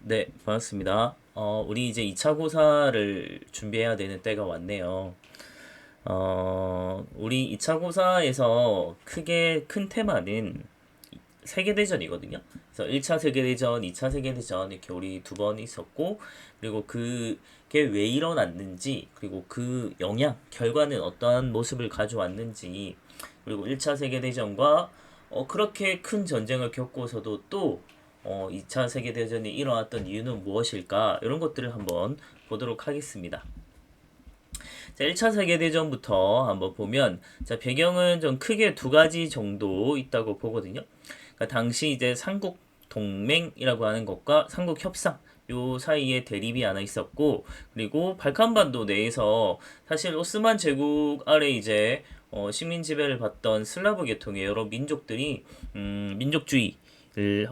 네, 반갑습니다. 우리 이제 2차 고사를 준비해야 되는 때가 왔네요. 우리 2차 고사에서 크게 큰 테마는 세계대전이거든요. 그래서 1차 세계대전, 2차 세계대전 이렇게 우리 두 번 있었고, 그리고 그게 왜 일어났는지, 그리고 그 영향, 결과는 어떠한 모습을 가져왔는지, 그리고 1차 세계대전과 그렇게 큰 전쟁을 겪고서도 또 2차 세계대전이 일어났던 이유는 무엇일까? 이런 것들을 한번 보도록 하겠습니다. 자, 1차 세계대전부터 한번 보면, 자, 배경은 좀 크게 두 가지 정도 있다고 보거든요. 그러니까 당시 이제 삼국 동맹이라고 하는 것과 삼국 협상, 요 사이에 대립이 하나 있었고, 그리고 발칸반도 내에서 사실 오스만 제국 아래 이제 식민 지배를 받던 슬라브 계통의 여러 민족들이 민족주의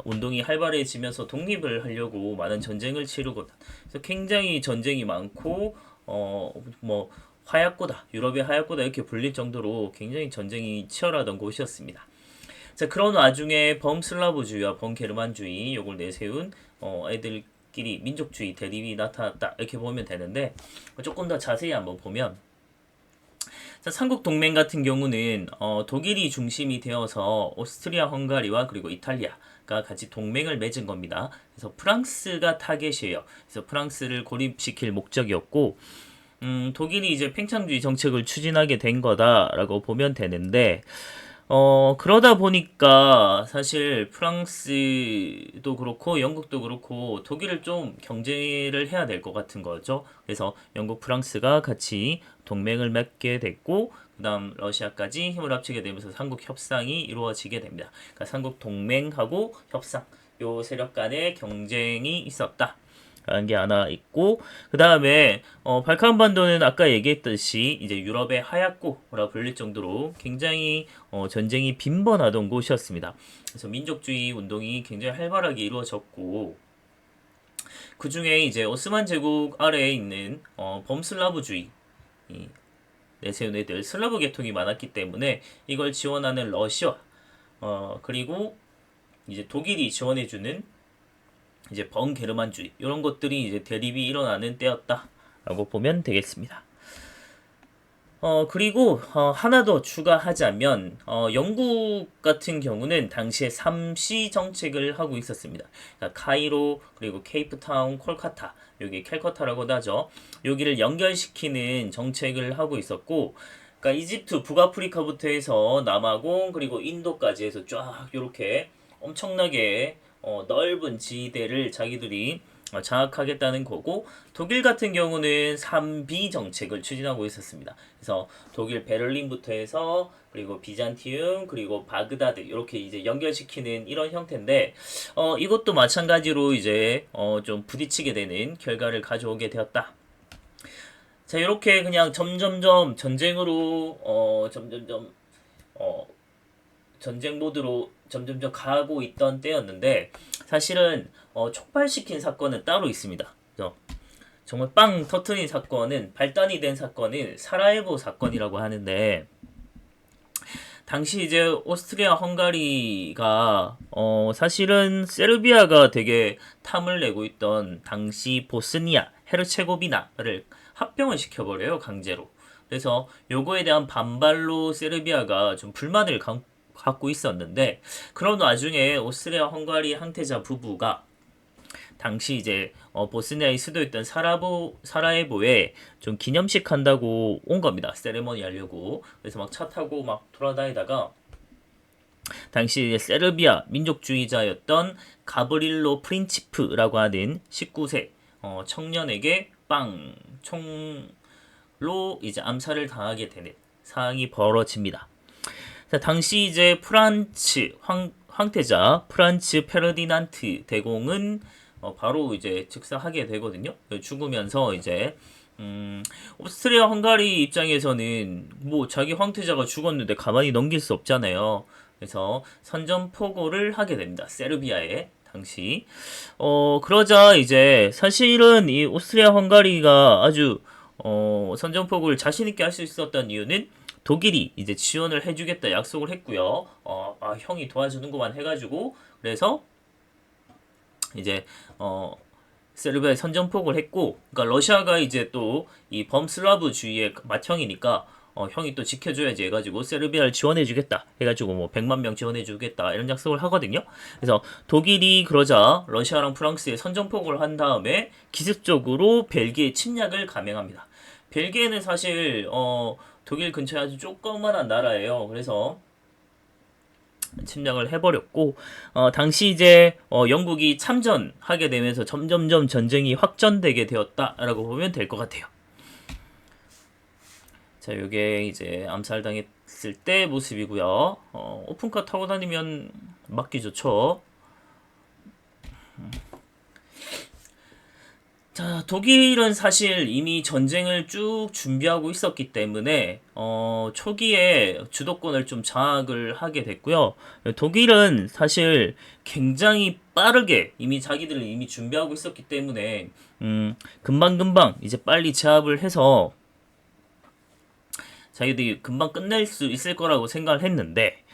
운동이 활발해지면서 독립을 하려고 많은 전쟁을 치르고, 그래서 굉장히 전쟁이 많고 뭐 화약고다, 유럽의 화약고다 이렇게 불릴 정도로 굉장히 전쟁이 치열하던 곳이었습니다. 자, 그런 와중에 범슬라브주의와 범게르만주의 요걸 내세운 애들끼리 민족주의 대립이 나타났다 이렇게 보면 되는데, 조금 더 자세히 한번 보면, 자, 삼국 동맹 같은 경우는 독일이 중심이 되어서 오스트리아 헝가리와 그리고 이탈리아가 같이 동맹을 맺은 겁니다. 그래서 프랑스가 타겟이에요. 그래서 프랑스를 고립시킬 목적이었고, 독일이 이제 팽창주의 정책을 추진하게 된 거다라고 보면 되는데, 그러다 보니까 사실 프랑스도 그렇고 영국도 그렇고 독일을 좀 경제를 해야 될 것 같은 거죠. 그래서 영국, 프랑스가 같이 동맹을 맺게 됐고, 그다음 러시아까지 힘을 합치게 되면서 삼국 협상이 이루어지게 됩니다. 그러니까 삼국 동맹하고 협상, 요 세력 간의 경쟁이 있었다. 라는 게 하나 있고, 그 다음에 발칸반도는 아까 얘기했듯이 이제 유럽의 하얗고라 불릴 정도로 굉장히 전쟁이 빈번하던 곳이었습니다. 그래서 민족주의 운동이 굉장히 활발하게 이루어졌고, 그 중에 이제 오스만 제국 아래에 있는 범슬라브주의 내세운 애들, 슬라브 계통이 많았기 때문에 이걸 지원하는 러시아, 그리고 이제 독일이 지원해주는 이제 번게르만주의 이런 것들이 이제 대립이 일어나는 때였다라고 보면 되겠습니다. 그리고 하나 더 추가하자면 영국 같은 경우는 당시에 삼시 정책을 하고 있었습니다. 그러니까 카이로 그리고 케이프타운, 콜카타 여기 캘커타라고도 하죠. 여기를 연결시키는 정책을 하고 있었고, 그러니까 이집트 북아프리카부터 해서 남아공 그리고 인도까지 해서 쫙 이렇게 엄청나게 넓은 지대를 자기들이 장악하겠다는 거고, 독일 같은 경우는 3B 정책을 추진하고 있었습니다. 그래서 독일 베를린부터 해서 그리고 비잔티움 그리고 바그다드 이렇게 이제 연결시키는 이런 형태인데, 이것도 마찬가지로 이제 좀 부딪히게 되는 결과를 가져오게 되었다. 자, 이렇게 그냥 점점점 전쟁으로 점점점 어, 전쟁 모드로 점점점 가고 있던 때였는데, 사실은 촉발시킨 사건은 따로 있습니다. 그래서 정말 빵 터트린 사건은, 발단이 된 사건은 사라예보 사건이라고 하는데, 당시 이제 오스트리아 헝가리가 사실은 세르비아가 되게 탐을 내고 있던 당시 보스니아 헤르체고비나를 합병을 시켜버려요, 강제로. 그래서 요거에 대한 반발로 세르비아가 좀 불만을 갖고 있었는데, 그런 와중에 오스트리아 헝가리 항태자 부부가 당시 이제 보스니아의 수도였던 사라예보에 좀 기념식 한다고 온 겁니다. 세레머니 하려고. 그래서 막 차 타고 막 돌아다니다가 당시 세르비아 민족주의자였던 가브릴로 프린치프라고 하는 19세 청년에게 빵 총로 이제 암살을 당하게 되는 상황이 벌어집니다. 자, 당시 이제 프란츠 황태자 프란츠 페르디난트 대공은 바로 이제 즉사하게 되거든요. 죽으면서 이제 오스트리아 헝가리 입장에서는 뭐 자기 황태자가 죽었는데 가만히 넘길 수 없잖아요. 그래서 선전포고를 하게 됩니다. 세르비아에 당시. 그러자 이제 사실은 이 오스트리아 헝가리가 아주 선전포고를 자신 있게 할 수 있었던 이유는 독일이 이제 지원을 해주겠다 약속을 했고요. 형이 도와주는구만 해가지고, 그래서 이제 세르비아에 선전포고를 했고, 그러니까 러시아가 이제 또 이 범슬라브주의의 맏형이니까 형이 또 지켜줘야지 해가지고 세르비아를 지원해주겠다 해가지고 뭐 100만 명 지원해주겠다 이런 약속을 하거든요. 그래서 독일이 그러자 러시아랑 프랑스에 선전포고를 한 다음에 기습적으로 벨기에 침략을 감행합니다. 벨기에는 사실 독일 근처에 아주 조그만한 나라예요. 그래서 침략을 해버렸고, 당시 이제 영국이 참전하게 되면서 점점점 전쟁이 확전되게 되었다라고 보면 될 것 같아요. 자, 요게 이제 암살당했을 때 모습이고요. 오픈카 타고 다니면 맞기 좋죠. 자, 독일은 사실 이미 전쟁을 쭉 준비하고 있었기 때문에 초기에 주도권을 좀 장악을 하게 됐고요. 독일은 사실 굉장히 빠르게 이미 자기들을 이미 준비하고 있었기 때문에 금방금방 이제 빨리 제압을 해서 자기들이 금방 끝낼 수 있을 거라고 생각을 했는데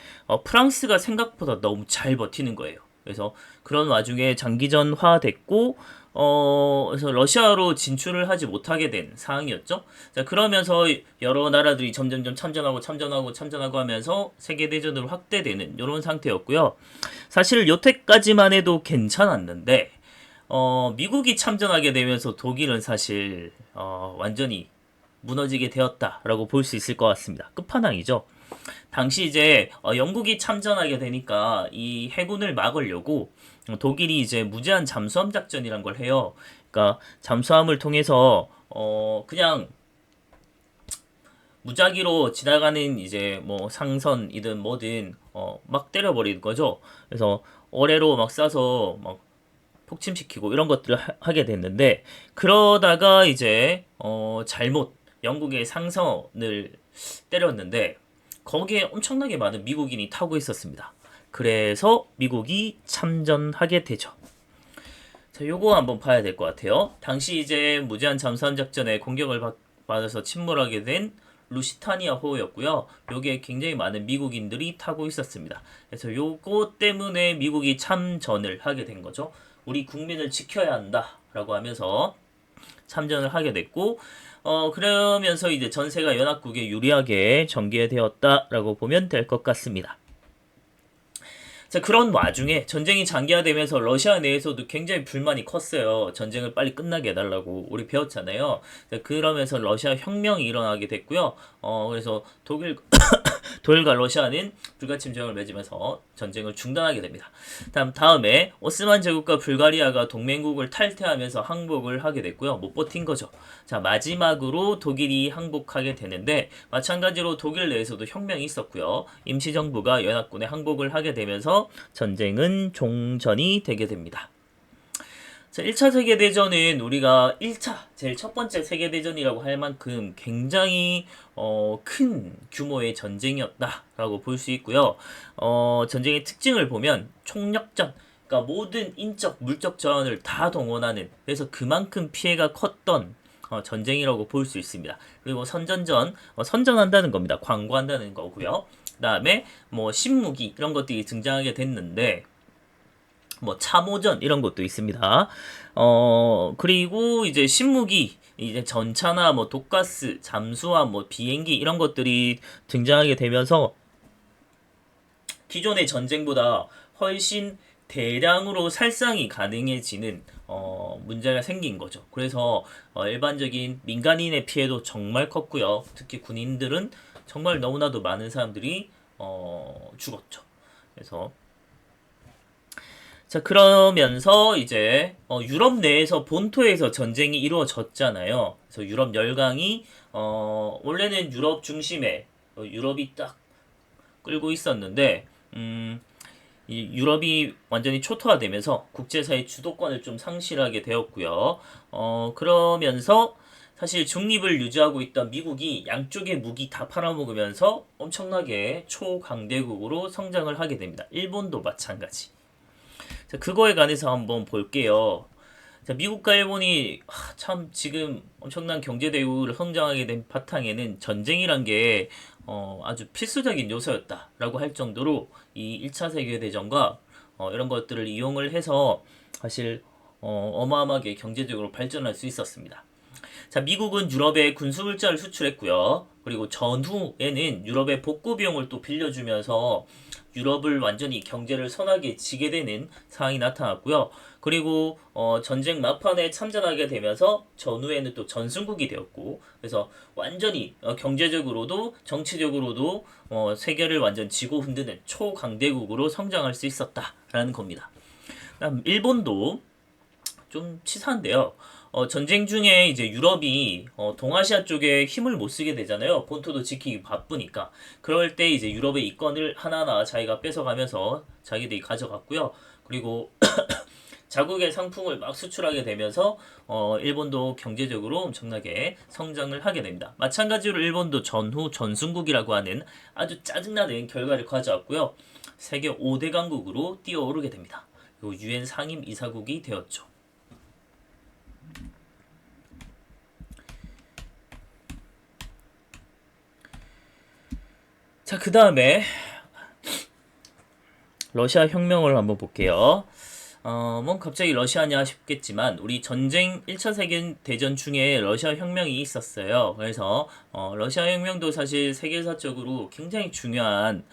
프랑스가 생각보다 너무 잘 버티는 거예요. 그래서 그런 와중에 장기전화 됐고 그래서 러시아로 진출을 하지 못하게 된 상황이었죠. 자, 그러면서 여러 나라들이 점점점 참전하고 하면서 세계대전으로 확대되는 이런 상태였고요. 사실 여태까지만 해도 괜찮았는데 미국이 참전하게 되면서 독일은 사실 완전히 무너지게 되었다라고 볼 수 있을 것 같습니다. 끝판왕이죠. 당시 이제 영국이 참전하게 되니까 이 해군을 막으려고 독일이 이제 무제한 잠수함 작전이란 걸 해요. 그러니까 잠수함을 통해서 그냥 무작위로 지나가는 이제 뭐 상선이든 뭐든 막 때려버리는 거죠. 그래서 어뢰로 막 쏴서 막 폭침시키고 이런 것들을 하게 됐는데 그러다가 이제 잘못 영국의 상선을 때렸는데 거기에 엄청나게 많은 미국인이 타고 있었습니다. 그래서 미국이 참전하게 되죠. 자, 요거 한번 봐야 될 것 같아요. 당시 이제 무제한 잠수함 작전에 공격을 받아서 침몰하게 된 루시타니아호였고요. 요게 굉장히 많은 미국인들이 타고 있었습니다. 그래서 요거 때문에 미국이 참전을 하게 된 거죠. 우리 국민을 지켜야 한다라고 하면서 참전을 하게 됐고 그러면서 이제 전세가 연합국에 유리하게 전개되었다라고 보면 될 것 같습니다. 자, 그런 와중에 전쟁이 장기화되면서 러시아 내에서도 굉장히 불만이 컸어요. 전쟁을 빨리 끝나게 해달라고 우리 배웠잖아요. 자, 그러면서 러시아 혁명이 일어나게 됐고요. 그래서 독일과 러시아는 불가침정을 맺으면서 전쟁을 중단하게 됩니다. 다음에 오스만 제국과 불가리아가 동맹국을 탈퇴하면서 항복을 하게 됐고요. 못 버틴 거죠. 자, 마지막으로 독일이 항복하게 되는데 마찬가지로 독일 내에서도 혁명이 있었고요. 임시정부가 연합군에 항복을 하게 되면서 전쟁은 종전이 되게 됩니다. 자, 1차 세계대전은 우리가 1차, 제일 첫 번째 세계대전이라고 할 만큼 굉장히 큰 규모의 전쟁이었다라고 볼 수 있고요. 전쟁의 특징을 보면 총력전, 그러니까 모든 인적, 물적 자원을 다 동원하는, 그래서 그만큼 피해가 컸던 전쟁이라고 볼 수 있습니다. 그리고 선전전, 선전한다는 겁니다. 광고한다는 거고요. 그 다음에 뭐 신무기 이런 것들이 등장하게 됐는데 뭐 참호전 이런 것도 있습니다. 그리고 이제 신무기 이제 전차나 뭐 독가스, 잠수함, 뭐 비행기 이런 것들이 등장하게 되면서 기존의 전쟁보다 훨씬 대량으로 살상이 가능해지는 문제가 생긴 거죠. 그래서 일반적인 민간인의 피해도 정말 컸고요. 특히 군인들은 정말 너무나도 많은 사람들이 죽었죠. 그래서 자, 그러면서 이제 유럽 내에서 본토에서 전쟁이 이루어졌잖아요. 그래서 유럽 열강이 원래는 유럽 중심에 유럽이 딱 끌고 있었는데 이 유럽이 완전히 초토화되면서 국제사회 주도권을 좀 상실하게 되었고요. 그러면서 사실 중립을 유지하고 있던 미국이 양쪽의 무기 다 팔아먹으면서 엄청나게 초강대국으로 성장을 하게 됩니다. 일본도 마찬가지. 자, 그거에 관해서 한번 볼게요. 자, 미국과 일본이 참 지금 엄청난 경제대국을 성장하게 된 바탕에는 전쟁이란 게 아주 필수적인 요소였다라고 할 정도로 이 1차 세계대전과 이런 것들을 이용을 해서 사실 어마어마하게 경제적으로 발전할 수 있었습니다. 자, 미국은 유럽에 군수물자를 수출했고요. 그리고 전후에는 유럽의 복구 비용을 또 빌려주면서 유럽을 완전히 경제를 선하게 지게 되는 상황이 나타났고요. 그리고 전쟁 막판에 참전하게 되면서 전후에는 또 전승국이 되었고, 그래서 완전히 경제적으로도 정치적으로도 세계를 완전 지고 흔드는 초강대국으로 성장할 수 있었다라는 겁니다. 그다음 일본도 좀 치사한데요. 전쟁 중에 이제 유럽이 동아시아 쪽에 힘을 못 쓰게 되잖아요. 본토도 지키기 바쁘니까. 그럴 때 이제 유럽의 이권을 하나하나 자기가 뺏어가면서 자기들이 가져갔고요. 그리고 자국의 상품을 막 수출하게 되면서 일본도 경제적으로 엄청나게 성장을 하게 됩니다. 마찬가지로 일본도 전후 전승국이라고 하는 아주 짜증나는 결과를 가져왔고요. 세계 5대 강국으로 뛰어오르게 됩니다. 그리고 유엔 상임 이사국이 되었죠. 자, 그 다음에 러시아 혁명을 한번 볼게요. 뭐 갑자기 러시아냐 싶겠지만 우리 전쟁 1차 세계대전 중에 러시아 혁명이 있었어요. 그래서 러시아 혁명도 사실 세계사적으로 굉장히 중요한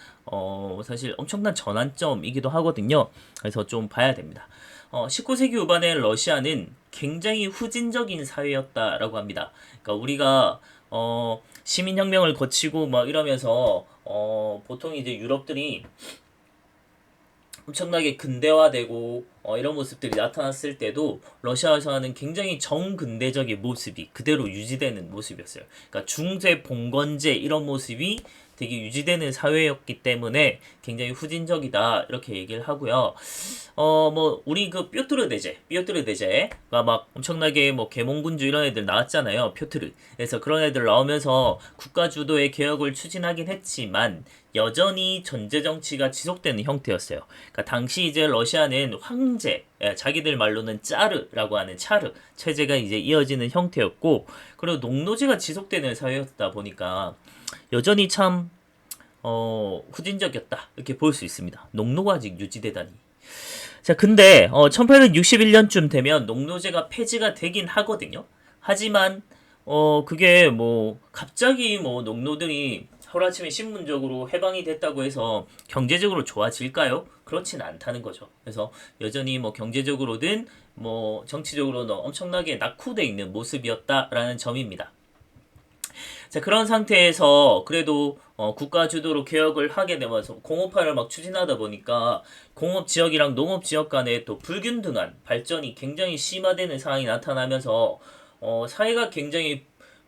사실 엄청난 전환점이기도 하거든요. 그래서 좀 봐야 됩니다. 19세기 후반에 러시아는 굉장히 후진적인 사회였다라고 합니다. 그러니까 우리가 시민혁명을 거치고 막 이러면서 보통 이제 유럽들이 엄청나게 근대화되고 이런 모습들이 나타났을 때도 러시아에서는 굉장히 정근대적인 모습이 그대로 유지되는 모습이었어요. 그러니까 중세 봉건제 이런 모습이 되게 유지되는 사회였기 때문에 굉장히 후진적이다 이렇게 얘기를 하고요. 뭐 우리 그 뾰트르 대제가 막 엄청나게 뭐 계몽군주 이런 애들 나왔잖아요. 뾰트르. 그래서 그런 애들 나오면서 국가 주도의 개혁을 추진하긴 했지만 여전히 전제 정치가 지속되는 형태였어요. 그러니까 당시 이제 러시아는 황제, 자기들 말로는 짜르라고 하는 차르 체제가 이제 이어지는 형태였고, 그리고 농노제가 지속되는 사회였다 보니까 여전히 참 후진적이었다 이렇게 볼 수 있습니다. 농노가 아직 유지되다니. 자, 근데 1861년쯤 되면 농노제가 폐지가 되긴 하거든요. 하지만 그게 뭐 갑자기 뭐 농노들이 하루아침에 신분적으로 해방이 됐다고 해서 경제적으로 좋아질까요? 그렇진 않다는 거죠. 그래서 여전히 뭐 경제적으로든 뭐 정치적으로는 엄청나게 낙후돼 있는 모습이었다라는 점입니다. 자, 그런 상태에서 그래도 국가 주도로 개혁을 하게 되면서 공업화를 막 추진하다 보니까 공업 지역이랑 농업 지역 간에 또 불균등한 발전이 굉장히 심화되는 상황이 나타나면서 사회가 굉장히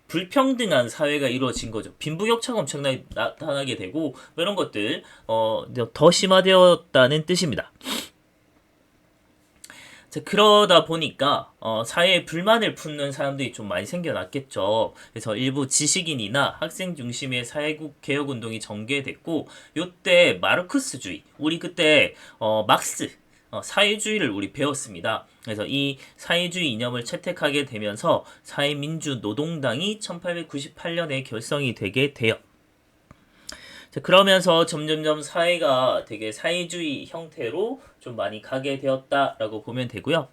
불평등한 사회가 이루어진 거죠. 빈부격차가 엄청나게 나타나게 되고 뭐 이런 것들 더 심화되었다는 뜻입니다. 자, 그러다 보니까 사회에 불만을 품는 사람들이 좀 많이 생겨났겠죠. 그래서 일부 지식인이나 학생 중심의 사회국 개혁 운동이 전개됐고, 요때 마르크스주의, 우리 그때 막스 사회주의를 우리 배웠습니다. 그래서 이 사회주의 이념을 채택하게 되면서 사회민주노동당이 1898년에 결성이 되게 돼요. 자, 그러면서 점점점 사회가 되게 사회주의 형태로 좀 많이 가게 되었다라고 보면 되고요.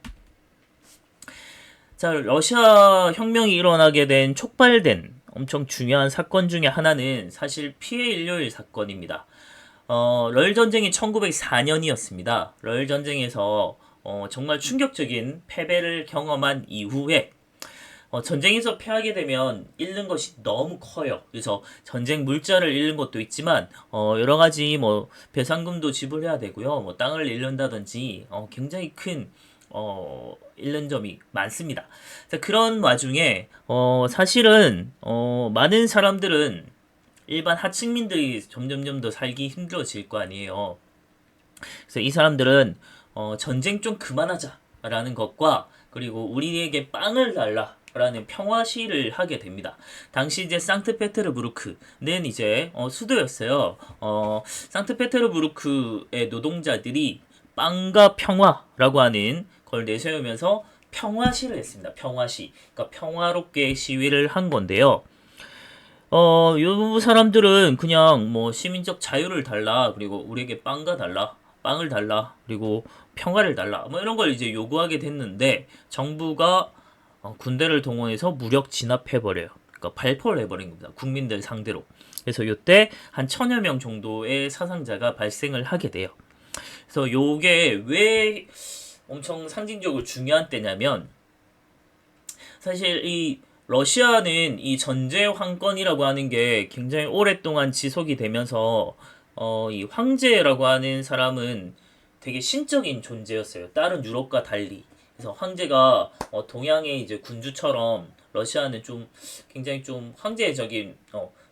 자, 러시아 혁명이 일어나게 된 촉발된 엄청 중요한 사건 중에 하나는 사실 피해 인류의 사건입니다. 러일 전쟁이 1904년이었습니다. 러일 전쟁에서 정말 충격적인 패배를 경험한 이후에 전쟁에서 패하게 되면 잃는 것이 너무 커요. 그래서 전쟁 물자를 잃는 것도 있지만 여러 가지 뭐 배상금도 지불해야 되고요. 뭐 땅을 잃는다든지 굉장히 큰 잃는 점이 많습니다. 자, 그런 와중에 사실은 많은 사람들은 일반 하층민들이 점점점 더 살기 힘들어질 거 아니에요. 그래서 이 사람들은 전쟁 좀 그만하자라는 것과 그리고 우리에게 빵을 달라 라는 평화 시위를 하게 됩니다. 당시 이제 상트페테르부르크는 이제 수도였어요. 상트페테르부르크의 노동자들이 빵과 평화라고 하는 걸 내세우면서 평화시를 했습니다. 평화시. 그러니까 평화롭게 시위를 한 건데요. 요 사람들은 그냥 뭐 시민적 자유를 달라, 그리고 우리에게 빵과 달라, 빵을 달라, 그리고 평화를 달라, 뭐 이런 걸 이제 요구하게 됐는데 정부가 군대를 동원해서 무력 진압해버려요. 그러니까 발포를 해버린 겁니다. 국민들 상대로. 그래서 이때 한 1000여 명 정도의 사상자가 발생을 하게 돼요. 그래서 요게 왜 엄청 상징적으로 중요한 때냐면, 사실 이 러시아는 이 전제 황건이라고 하는 게 굉장히 오랫동안 지속이 되면서 이 황제라고 하는 사람은 되게 신적인 존재였어요. 다른 유럽과 달리. 그래서 황제가 동양의 이제 군주처럼 러시아는 좀 굉장히 좀 황제적인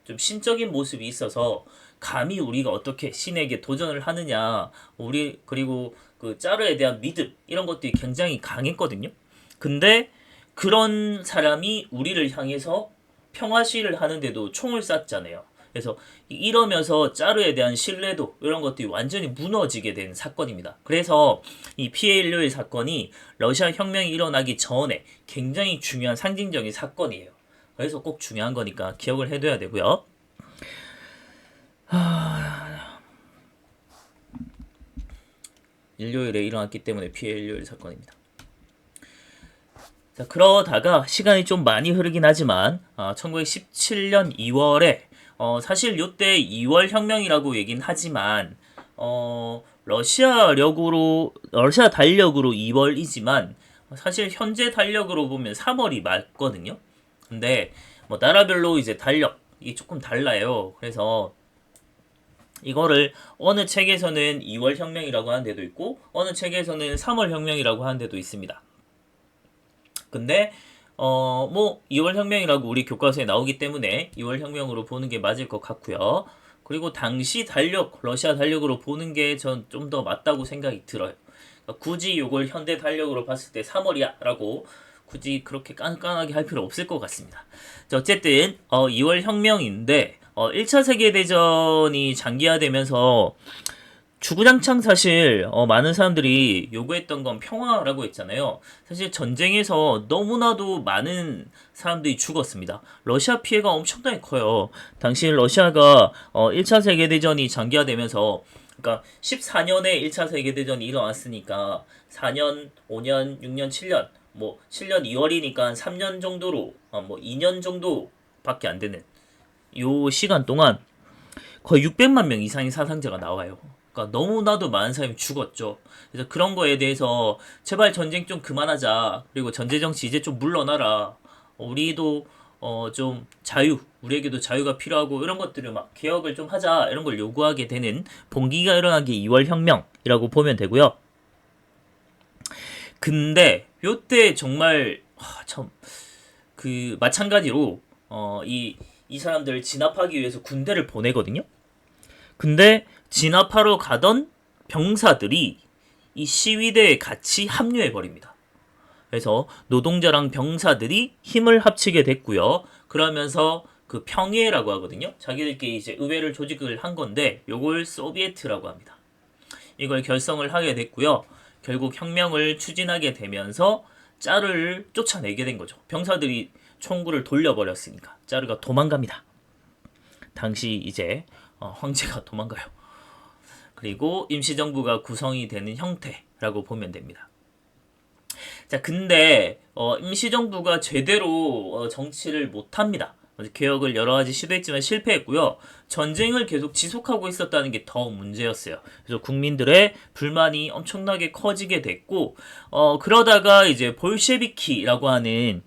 좀 신적인 모습이 있어서 감히 우리가 어떻게 신에게 도전을 하느냐, 우리 그리고 그 짜르에 대한 믿음 이런 것들이 굉장히 강했거든요. 근데 그런 사람이 우리를 향해서 평화 시위를 하는데도 총을 쐈잖아요. 그래서 이러면서 짜르에 대한 신뢰도 이런 것들이 완전히 무너지게 된 사건입니다. 그래서 이 피해 인류의 사건이 러시아 혁명이 일어나기 전에 굉장히 중요한 상징적인 사건이에요. 그래서 꼭 중요한 거니까 기억을 해둬야 되고요. 일요일에 일어났기 때문에 피해 일요일 사건입니다. 자, 그러다가 시간이 좀 많이 흐르긴 하지만 1917년 2월에 사실 요때 2월 혁명이라고 얘긴 하지만 러시아 달력으로 2월이지만 사실 현재 달력으로 보면 3월이 맞거든요. 근데 뭐 나라별로 이제 달력이 조금 달라요. 그래서 이거를 어느 책에서는 2월 혁명이라고 하는 데도 있고 어느 책에서는 3월 혁명이라고 하는 데도 있습니다. 근데 뭐 2월 혁명이라고 우리 교과서에 나오기 때문에 2월 혁명으로 보는 게 맞을 것 같고요. 그리고 당시 달력, 러시아 달력으로 보는 게 전 좀 더 맞다고 생각이 들어요. 그러니까 굳이 이걸 현대 달력으로 봤을 때 3월이야 라고 굳이 그렇게 깐깐하게 할 필요 없을 것 같습니다. 자, 어쨌든 2월 혁명인데 1차 세계대전이 장기화되면서 주구장창 사실 많은 사람들이 요구했던 건 평화라고 했잖아요. 사실 전쟁에서 너무나도 많은 사람들이 죽었습니다. 러시아 피해가 엄청나게 커요. 당시 러시아가 1차 세계대전이 장기화되면서, 그러니까 14년에 1차 세계대전이 일어났으니까 4년, 5년, 6년, 7년, 뭐 7년 2월이니까 3년 정도로 뭐 2년 정도밖에 안 되는 요 시간 동안 거의 600만 명 이상의 사상자가 나와요. 그러니까 너무나도 많은 사람이 죽었죠. 그래서 그런 거에 대해서 제발 전쟁 좀 그만하자. 그리고 전제 정치 이제 좀 물러나라. 우리도 좀 우리에게도 자유가 필요하고 이런 것들을 막 개혁을 좀 하자. 이런 걸 요구하게 되는 봉기가 일어난 게 2월 혁명이라고 보면 되고요. 근데 요때 정말 참 그 마찬가지로 이 사람들을 진압하기 위해서 군대를 보내거든요. 근데 진압하러 가던 병사들이 이 시위대에 같이 합류해 버립니다. 그래서 노동자랑 병사들이 힘을 합치게 됐고요. 그러면서 그 평의회라고 하거든요. 자기들끼리 이제 의회를 조직을 한 건데 요걸 소비에트라고 합니다. 이걸 결성을 하게 됐고요. 결국 혁명을 추진하게 되면서 짜르를 쫓아내게 된 거죠. 병사들이 총구를 돌려버렸으니까 짜르가 도망갑니다. 당시 이제 황제가 도망가요. 그리고 임시정부가 구성이 되는 형태라고 보면 됩니다. 자, 근데 임시정부가 제대로 정치를 못합니다. 개혁을 여러 가지 시도했지만 실패했고요. 전쟁을 계속 지속하고 있었다는 게 더 문제였어요. 그래서 국민들의 불만이 엄청나게 커지게 됐고, 그러다가 이제 볼셰비키라고 하는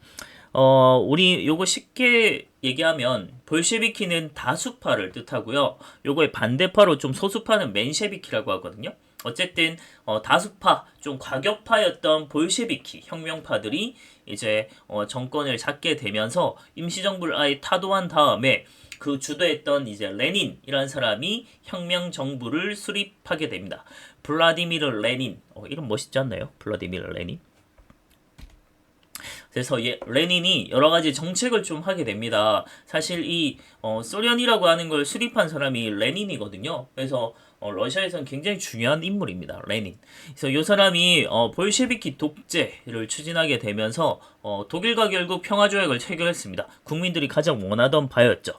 우리 요거 쉽게 얘기하면 볼셰비키는 다수파를 뜻하고요. 요거의 반대파로 좀 소수파는 맨셰비키라고 하거든요. 어쨌든 다수파, 좀 과격파였던 볼셰비키 혁명파들이 이제 정권을 잡게 되면서 임시정부를 아예 타도한 다음에 그 주도했던 이제 레닌이라는 사람이 혁명 정부를 수립하게 됩니다. 블라디미르 레닌. 이름 멋있지 않나요? 블라디미르 레닌. 그래서 레닌이 여러 가지 정책을 좀 하게 됩니다. 사실 이 소련이라고 하는 걸 수립한 사람이 레닌이거든요. 그래서 러시아에서는 굉장히 중요한 인물입니다. 레닌. 그래서 이 사람이 볼셰비키 독재를 추진하게 되면서 독일과 결국 평화조약을 체결했습니다. 국민들이 가장 원하던 바였죠.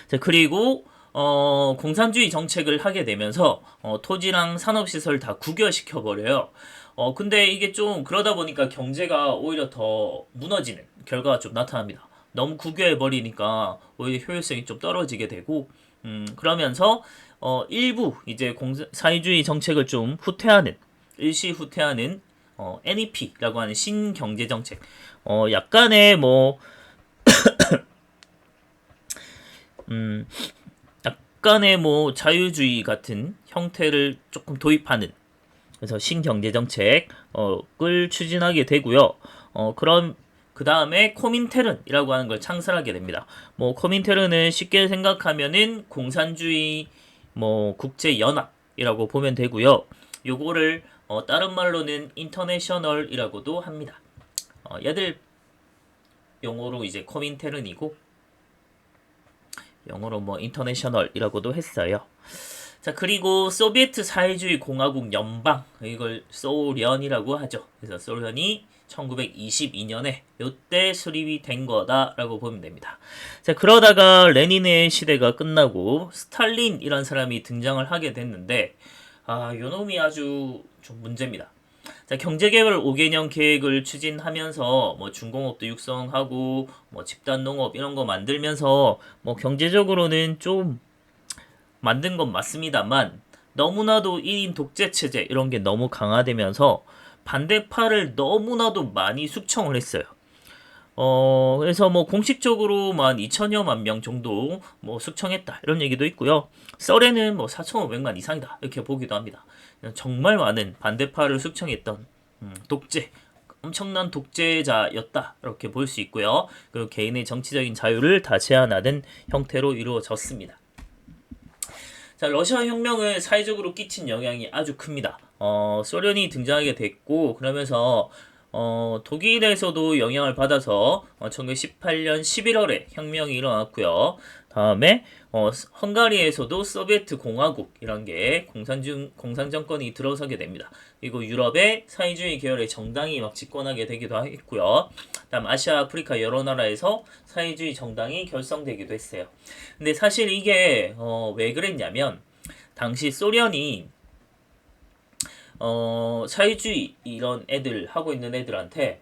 자, 그리고 공산주의 정책을 하게 되면서 토지랑 산업시설 다 국유화시켜 버려요. 근데 이게 좀 그러다 보니까 경제가 오히려 더 무너지는 결과가 좀 나타납니다. 너무 국유화해 버리니까 오히려 효율성이 좀 떨어지게 되고, 그러면서 일부 이제 사회주의 정책을 좀 후퇴하는, 일시 후퇴하는 NEP라고 하는 신경제 정책, 약간의 뭐 약간의 뭐 자유주의 같은 형태를 조금 도입하는, 그래서 신경제 정책을 추진하게 되고요. 그런 그 다음에 코민테른이라고 하는 걸 창설하게 됩니다. 뭐 코민테른은 쉽게 생각하면은 공산주의 뭐 국제 연합이라고 보면 되고요. 요거를 다른 말로는 인터내셔널이라고도 합니다. 얘들 용어로 이제 코민테른이고 영어로 뭐 인터내셔널이라고도 했어요. 자, 그리고 소비에트 사회주의 공화국 연방, 이걸 소련이라고 하죠. 그래서 소련이 1922년에 요때 수립이 된 거다라고 보면 됩니다. 자, 그러다가 레닌의 시대가 끝나고 스탈린이란 사람이 등장을 하게 됐는데, 요놈이 아주 좀 문제입니다. 자, 경제개발 5개년 계획을 추진하면서 뭐 중공업도 육성하고 뭐 집단농업 이런 거 만들면서 뭐 경제적으로는 좀 만든 건 맞습니다만, 너무나도 1인 독재 체제 이런 게 너무 강화되면서 반대파를 너무나도 많이 숙청을 했어요. 그래서 뭐 공식적으로만 2천여만 명 정도 뭐 숙청했다 이런 얘기도 있고요. 썰에는 뭐 4,500만 이상이다 이렇게 보기도 합니다. 정말 많은 반대파를 숙청했던 독재, 엄청난 독재자였다 이렇게 볼 수 있고요. 그리고 개인의 정치적인 자유를 다 제한하는 형태로 이루어졌습니다. 자, 러시아 혁명은 사회적으로 끼친 영향이 아주 큽니다. 소련이 등장하게 됐고, 그러면서 독일에서도 영향을 받아서 1918년 11월에 혁명이 일어났고요. 다음에 헝가리에서도 소비에트 공화국이란 게 공산 정권이 들어서게 됩니다. 그리고 유럽의 사회주의 계열의 정당이 막 집권하게 되기도 했고요. 다음 아시아, 아프리카 여러 나라에서 사회주의 정당이 결성되기도 했어요. 근데 사실 이게 왜 그랬냐면, 당시 소련이 사회주의 이런 애들 하고 있는 애들한테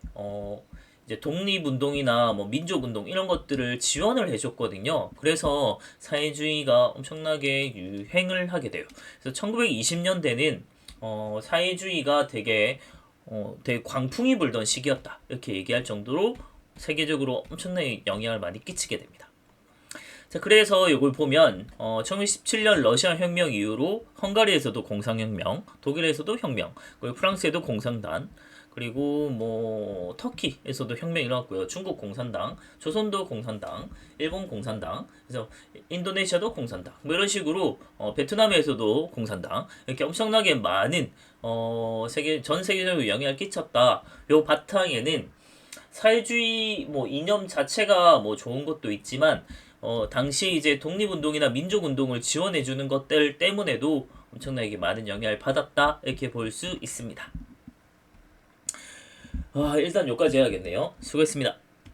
이제 독립운동이나 뭐 민족운동 이런 것들을 지원을 해줬거든요. 그래서 사회주의가 엄청나게 유행을 하게 돼요. 그래서 1920년대는 사회주의가 되게 광풍이 불던 시기였다 이렇게 얘기할 정도로 세계적으로 엄청나게 영향을 많이 끼치게 됩니다. 자, 그래서 이걸 보면 1917년 러시아 혁명 이후로 헝가리에서도 공산혁명, 독일에서도 혁명, 그리고 프랑스에도 공산당, 그리고 뭐 터키에서도 혁명이 일어났고요. 중국 공산당, 조선도 공산당, 일본 공산당, 그래서 인도네시아도 공산당, 뭐 이런 식으로 베트남에서도 공산당, 이렇게 엄청나게 많은 전 세계적으로 영향을 끼쳤다. 요 바탕에는 사회주의 뭐 이념 자체가 뭐 좋은 것도 있지만 당시 이제 독립운동이나 민족운동을 지원해주는 것들 때문에도 엄청나게 많은 영향을 받았다 이렇게 볼 수 있습니다. 일단 여기까지 해야겠네요. 수고했습니다.